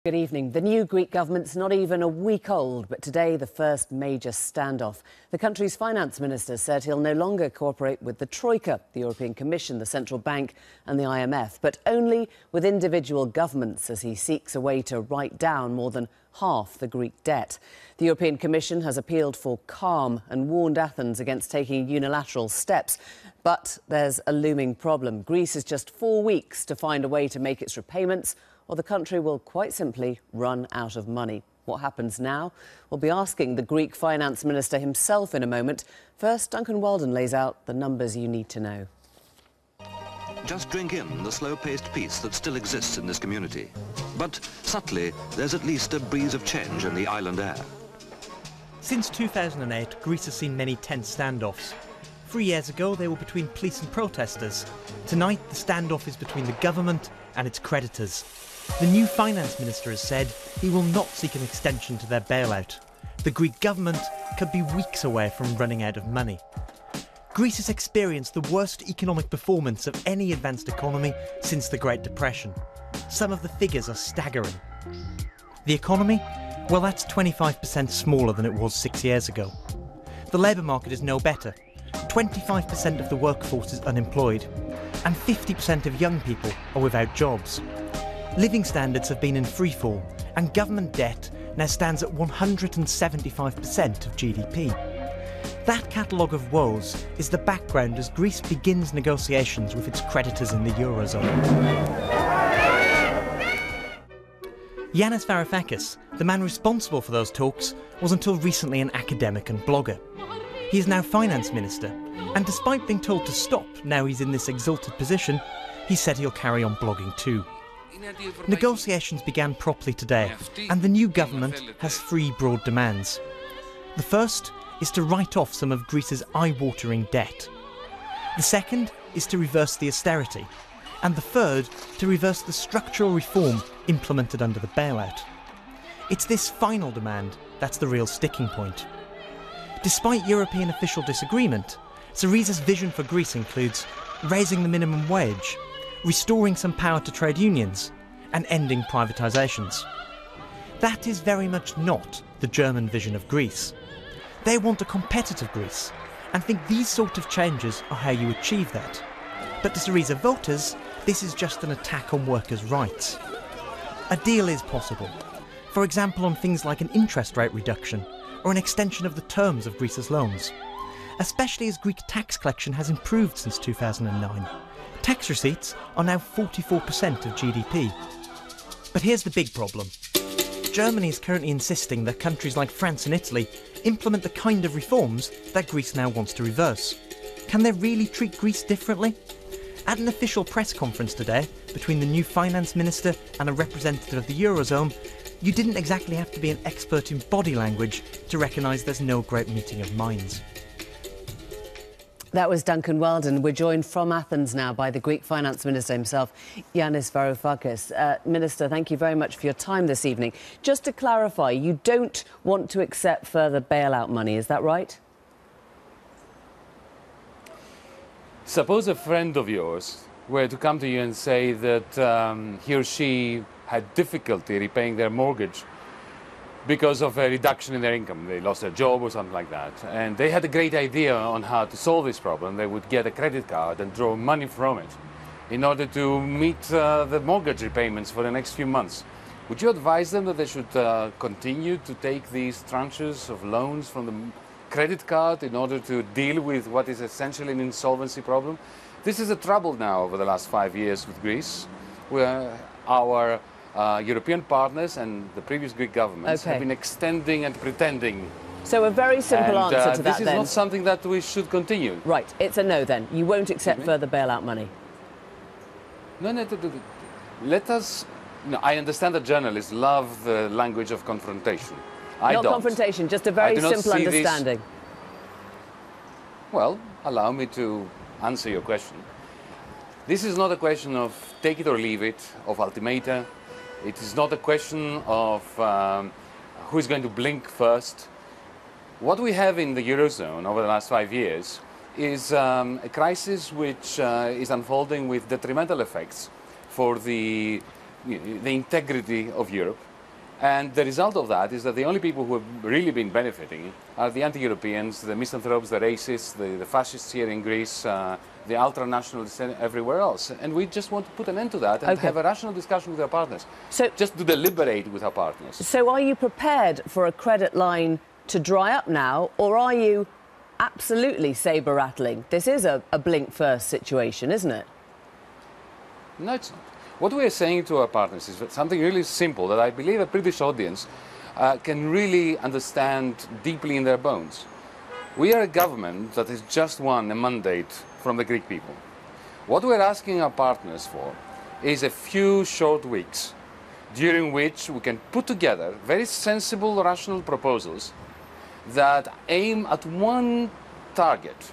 Good evening. The new Greek government's not even a week old, but today the first major standoff. The country's finance minister said he'll no longer cooperate with the Troika, the European Commission, the Central Bank and the IMF, but only with individual governments as he seeks a way to write down more than half the Greek debt. The European Commission has appealed for calm and warned Athens against taking unilateral steps. But there's a looming problem. Greece has just 4 weeks to find a way to make its repayments, or the country will quite simply run out of money. What happens now? We'll be asking the Greek finance minister himself in a moment. First, Duncan Weldon lays out the numbers you need to know. Just drink in the slow-paced peace that still exists in this community. But subtly, there's at least a breeze of change in the island air. Since 2008, Greece has seen many tense standoffs. 3 years ago, they were between police and protesters. Tonight, the standoff is between the government and its creditors. The new finance minister has said he will not seek an extension to their bailout. The Greek government could be weeks away from running out of money. Greece has experienced the worst economic performance of any advanced economy since the Great Depression. Some of the figures are staggering. The economy? Well, that's 25% smaller than it was 6 years ago. The labour market is no better. 25% of the workforce is unemployed, and 50% of young people are without jobs. Living standards have been in freefall, and government debt now stands at 175% of GDP. That catalogue of woes is the background as Greece begins negotiations with its creditors in the Eurozone. Yanis Varoufakis, the man responsible for those talks, was until recently an academic and blogger. He is now finance minister, and despite being told to stop now he's in this exalted position, he said he'll carry on blogging too. Negotiations began properly today, and the new government has 3 broad demands. The first is to write off some of Greece's eye-watering debt. The second is to reverse the austerity, and the third to reverse the structural reform implemented under the bailout. It's this final demand that's the real sticking point. Despite European official disagreement, Syriza's vision for Greece includes raising the minimum wage, restoring some power to trade unions, and ending privatisations. That is very much not the German vision of Greece. They want a competitive Greece, and think these sort of changes are how you achieve that. But to Syriza voters, this is just an attack on workers' rights. A deal is possible, for example on things like an interest rate reduction, or an extension of the terms of Greece's loans, especially as Greek tax collection has improved since 2009. Tax receipts are now 44% of GDP. But here's the big problem. Germany is currently insisting that countries like France and Italy implement the kind of reforms that Greece now wants to reverse. Can they really treat Greece differently? At an official press conference today between the new finance minister and a representative of the Eurozone, you didn't exactly have to be an expert in body language to recognise there's no great meeting of minds. That was Duncan Weldon. We're joined from Athens now by the Greek finance minister himself, Yanis Varoufakis. Minister, thank you very much for your time this evening. Just to clarify, you don't want to accept further bailout money, is that right? Suppose a friend of yours were to come to you and say that he or she had difficulty repaying their mortgage because of a reduction in their income. They lost their job or something like that. And they had a great idea on how to solve this problem. They would get a credit card and draw money from it in order to meet the mortgage repayments for the next few months. Would you advise them that they should continue to take these tranches of loans from the credit card in order to deal with what is essentially an insolvency problem? This is a trouble now over the last 5 years with Greece, where our European partners and the previous Greek governments have been extending and pretending. So a very simple answer to that this is then. not something that we should continue. Right, it's a no then. You won't accept further bailout money? No, let us... No, I understand that journalists love the language of confrontation. I don't. Not confrontation, just a very simple understanding. Well, allow me to answer your question. This is not a question of take it or leave it, of ultimata. It is not a question of who is going to blink first. What we have in the Eurozone over the last 5 years is a crisis which is unfolding with detrimental effects for the integrity of Europe And the result of that is that the only people who have really been benefiting are the anti-Europeans, the misanthropes, the racists, the fascists here in Greece, the ultra-nationalists everywhere else. And we just want to put an end to that and have a rational discussion with our partners. So, just to deliberate with our partners. So are you prepared for a credit line to dry up now, or are you absolutely saber-rattling? This is a blink-first situation, isn't it? No, it's not. What we are saying to our partners is something really simple that I believe a British audience can really understand deeply in their bones. We are a government that has just won a mandate from the Greek people. What we're asking our partners for is a few short weeks during which we can put together very sensible, rational proposals that aim at one target.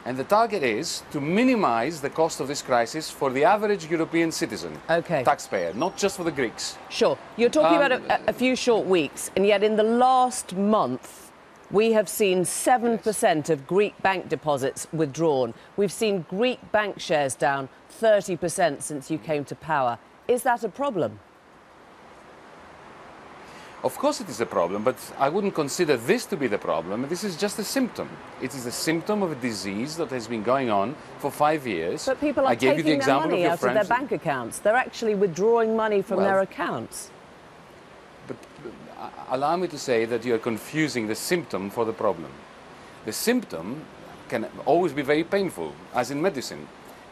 And the target is to minimize the cost of this crisis for the average European citizen, taxpayer, not just for the Greeks. Sure. You're talking about a few short weeks, and yet in the last month, we have seen 7% of Greek bank deposits withdrawn. We've seen Greek bank shares down 30% since you came to power. Is that a problem? Of course it is a problem, but I wouldn't consider this to be the problem. This is just a symptom. It is a symptom of a disease that has been going on for 5 years. But people are taking their money out of their bank accounts. They're actually withdrawing money from their accounts. But allow me to say that you are confusing the symptom for the problem. The symptom can always be very painful, as in medicine,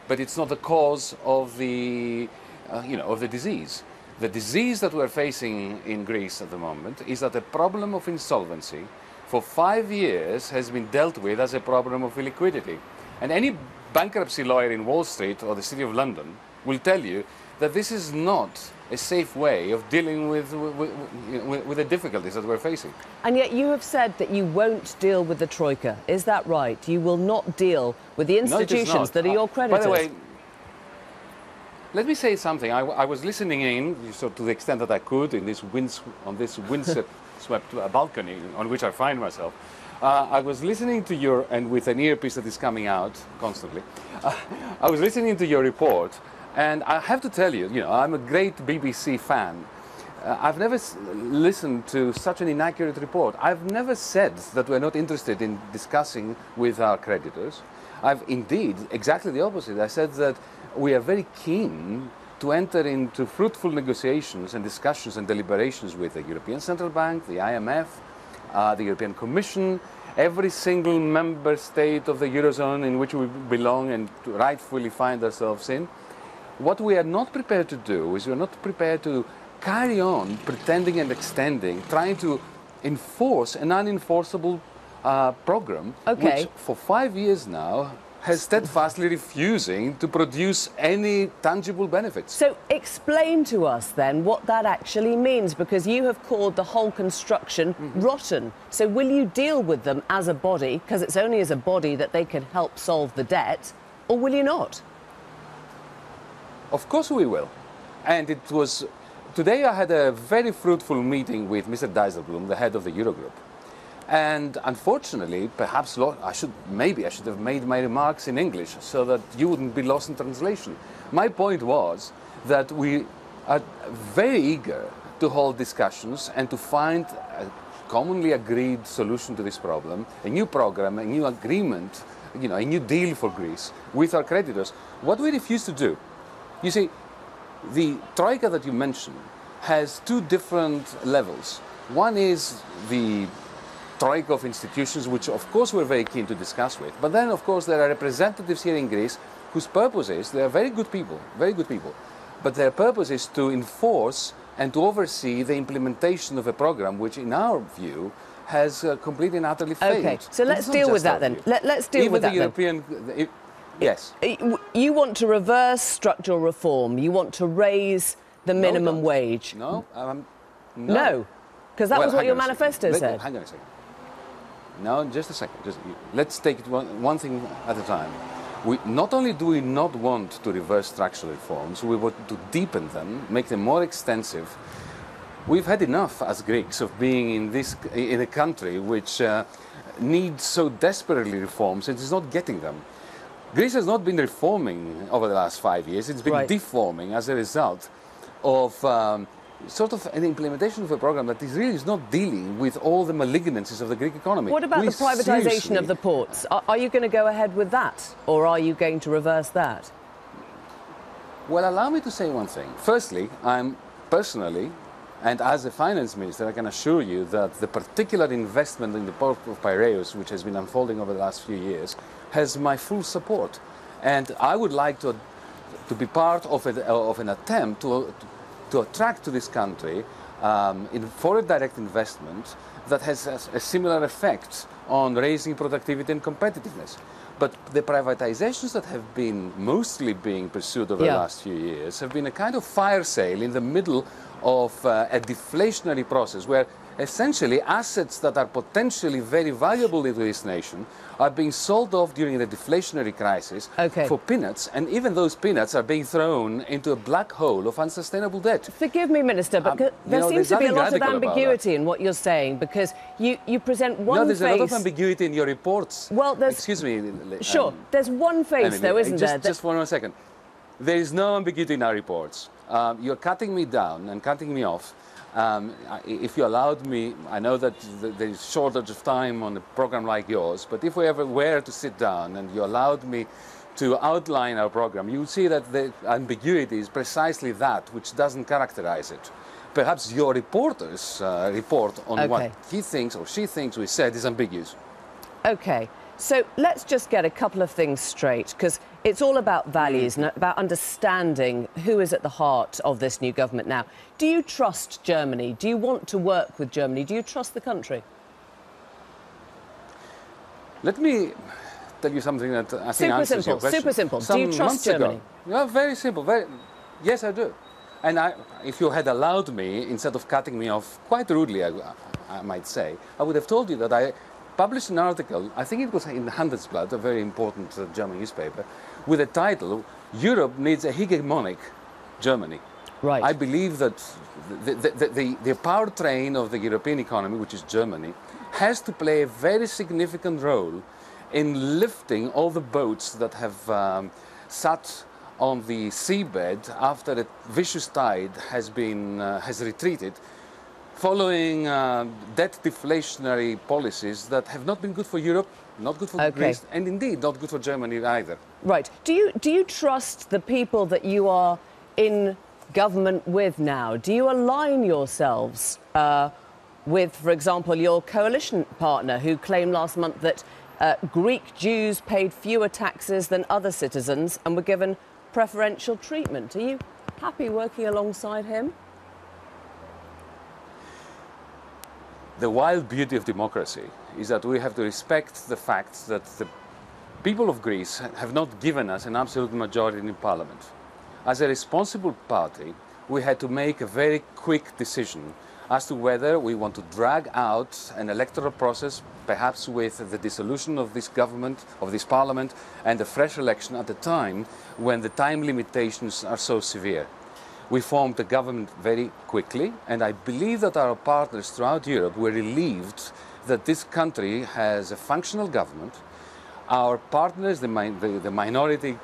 but it's not the cause of the, of the disease. The disease that we're facing in Greece at the moment is that the problem of insolvency for 5 years has been dealt with as a problem of illiquidity. And any bankruptcy lawyer in Wall Street or the City of London will tell you that this is not a safe way of dealing with the difficulties that we're facing. And yet you have said that you won't deal with the Troika. Is that right? You will not deal with the institutions that are your creditors? By the way, let me say something. I was listening in, so to the extent that I could, on this windswept balcony on which I find myself. I was listening to your, and with an earpiece that is coming out constantly, I was listening to your report, and I have to tell you, I'm a great BBC fan. I've never listened to such an inaccurate report. I've never said that we're not interested in discussing with our creditors. I've indeed, exactly the opposite. I said that we are very keen to enter into fruitful negotiations and discussions and deliberations with the European Central Bank, the IMF, the European Commission, every single member state of the Eurozone in which we belong and rightfully find ourselves in. What we are not prepared to do is we are not prepared to carry on pretending and extending, trying to enforce an unenforceable program, which for 5 years now has steadfastly refusing to produce any tangible benefits. So explain to us then what that actually means, because you have called the whole construction rotten. So will you deal with them as a body, because it's only as a body that they can help solve the debt, or will you not? Of course we will. And it was... Today I had a very fruitful meeting with Mr. Dijsselbloem, the head of the Eurogroup. And unfortunately, perhaps maybe I should have made my remarks in English so that you wouldn't be lost in translation. My point was that we are very eager to hold discussions and to find a commonly agreed solution to this problem, a new program, a new agreement, a new deal for Greece with our creditors. What we refuse to do, you see, the Troika that you mentioned has two different levels. One is the Troika of institutions, which of course we're very keen to discuss with. But then, of course, there are representatives here in Greece whose purpose is, they are very good people, but their purpose is to enforce and to oversee the implementation of a program which, in our view, has completely and utterly failed. Okay, so let's deal with that then. Let's deal with that then. Yes. You want to reverse structural reform. You want to raise the minimum wage. No. No, because that was what your manifesto said. Hang on a second. No, just a second. Let's take it one thing at a time. Not only do we not want to reverse structural reforms, we want to deepen them, make them more extensive. We've had enough as Greeks of being in a country which needs so desperately reforms and is not getting them. Greece has not been reforming over the last 5 years. It's been deforming as a result of sort of an implementation of a program that is really not dealing with all the malignancies of the Greek economy. What about the privatisation of the ports? Are you going to go ahead with that, or are you going to reverse that? Well, allow me to say one thing. Firstly, I'm personally, and as a finance minister, I can assure you that the particular investment in the port of Piraeus, which has been unfolding over the last few years, has my full support. And I would like to be part of an attempt to attract to this country foreign direct investment that has a similar effect on raising productivity and competitiveness. But the privatizations that have been mostly being pursued over the last few years have been a kind of fire sale in the middle of a deflationary process where essentially assets that are potentially very valuable to this nation are being sold off during the deflationary crisis for peanuts, and even those peanuts are being thrown into a black hole of unsustainable debt. Forgive me, Minister, but there seems to be a lot of ambiguity in what you're saying, because you present one there's face... a lot of ambiguity in your reports. Well, there's... Excuse me. Sure, there's one face, Emily, though, isn't there? Just for 1 second. There is no ambiguity in our reports. You're cutting me down and cutting me off. If you allowed me, I know that there is shortage of time on a program like yours, but if we ever were to sit down and you allowed me to outline our program, you would see that the ambiguity is precisely that which doesn't characterize it. Perhaps your reporter's report on what he thinks or she thinks we said is ambiguous. Okay, so let's just get a couple of things straight, because it's all about values and about understanding who is at the heart of this new government now. Do you trust Germany? Do you want to work with Germany? Do you trust the country? Let me tell you something that I think answers your question. Super simple. Do you trust Germany? Very simple. Yes, I do. And if you had allowed me, instead of cutting me off quite rudely, I might say, I would have told you that I published an article, I think it was in Handelsblatt, a very important German newspaper, with the title, "Europe needs a hegemonic Germany." Right. I believe that the powertrain of the European economy, which is Germany, has to play a very significant role in lifting all the boats that have sat on the seabed after a vicious tide has retreated, following debt deflationary policies that have not been good for Europe, not good for Greece, and indeed not good for Germany either. Right. Do you trust the people that you are in government with now? Do you align yourselves with, for example, your coalition partner, who claimed last month that Greek Jews paid fewer taxes than other citizens and were given preferential treatment? Are you happy working alongside him? The wild beauty of democracy is that we have to respect the fact that the people of Greece have not given us an absolute majority in Parliament. As a responsible party, we had to make a very quick decision as to whether we want to drag out an electoral process, perhaps with the dissolution of this government, of this Parliament, and a fresh election at a time when the time limitations are so severe. We formed the government very quickly, and I believe that our partners throughout Europe were relieved that this country has a functional government. Our partners, the minority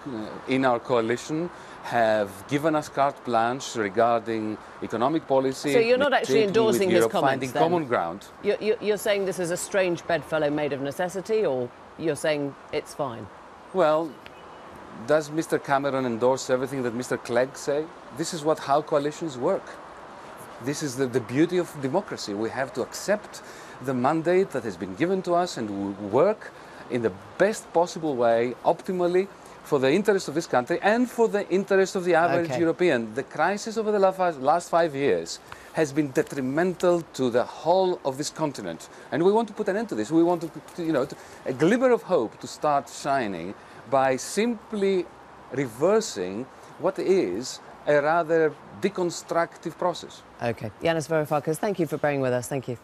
in our coalition, have given us carte blanche regarding economic policy. So you're not actually endorsing his comments, finding common ground. You're saying this is a strange bedfellow made of necessity, or you're saying it's fine? Well, does Mr. Cameron endorse everything that Mr. Clegg say? This is how coalitions work. This is the beauty of democracy. We have to accept the mandate that has been given to us and work in the best possible way, optimally, for the interest of this country and for the interest of the average European. The crisis over the last 5 years has been detrimental to the whole of this continent. And we want to put an end to this. We want a glimmer of hope to start shining by simply reversing what is a rather deconstructive process. Okay. Yanis Varoufakis, thank you for bearing with us. Thank you.